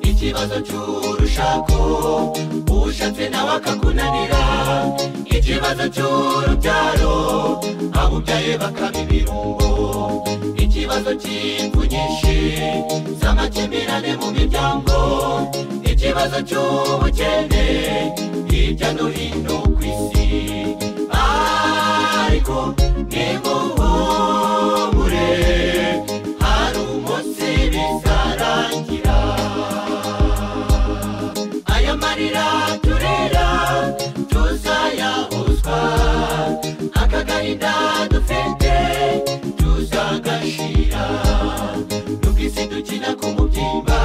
ikibazo cy'urushako ushatse nawe akakunanira, ikibazo cy'urubyaro abubyaye bakaba ibirungo, ikibazo cy'impfu nyinshi z'amakimbirane mu miryango, ikibazo cy'ubukene hirya no hino ku isi. Ariko nimuhumure hari umunsi bizarangira, aya marira turira tuzayahozwa, aka gahinda dufite tuzagashira, nubwo isi dukina ku mubyimba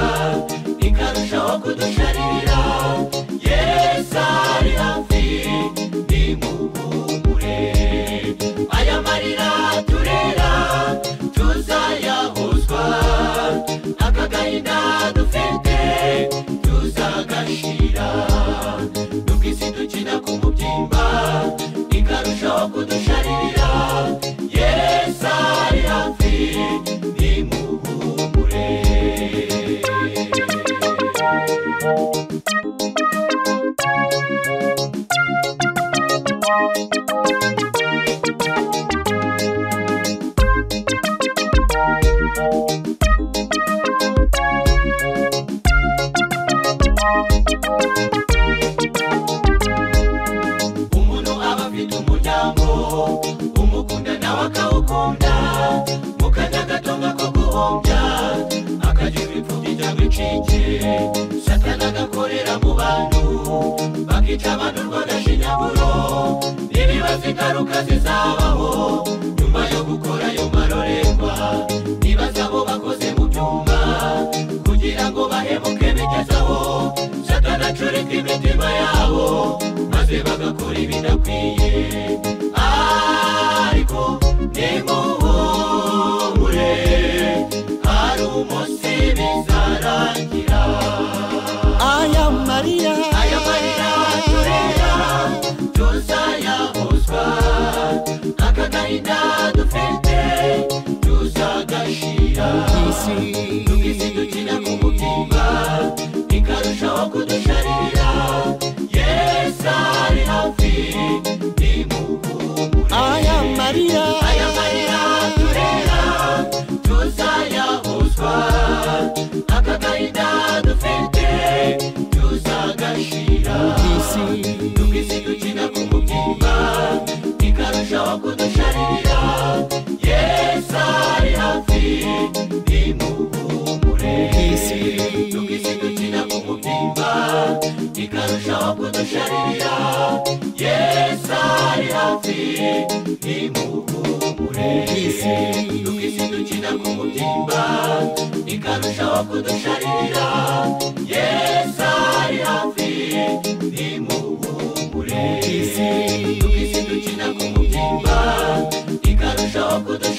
ikarushaho kudusharirira, Yesu ari hafi nimuhumure, aya marira turira tuzayahozwa, aka gahinda dufite tuzagashira, nubwo isi dukina ku mubyimba ikarushaho kudusharirira, Yesu ari hafi nimuhumure. Umuntu aba afite umuryango umukunda nawe akawukunda, mu kanya gato ko guhombya akagira imfubyi cyangwa incike, Satani agakorera mu bantu bakica abantu rw'agashinyaguro, n'ibibazo ingaruka zizabaho nyuma yo gukora ayo marorerwa, nibaza abo bakoze mu byuma kugira ngo bahemuke bigezaho, Satani acurika imitima yabo maze bagakora ibidakwiye. Ariko nimuhumure hari umunsi bizarangira, aya marira turera tuzayahozwa, aka gahinda dufite tuzagashira, nubwo isi dukina ku mubyimba ikarushaho kudusharirira, Yesu ari hafi nimuhumure, aya marira turera tuzayahozwa, aka gahinda dufite tuzagashira, nubwo isi dukina ku mubyimba ikarushaho kudusharirira, Yesu ari hafi nimuhumure, nubwo isi dukina ku mubyimba ikarushaho kudusharirira, Yesu ari hafi nimuhumure, nubwo isi dukina ku mubyimba ikarushaho kudusharirira, Yesu ari hafi nimuhumure, nubwo isi dukina ku mubyimba ikarushaho kudusharirira.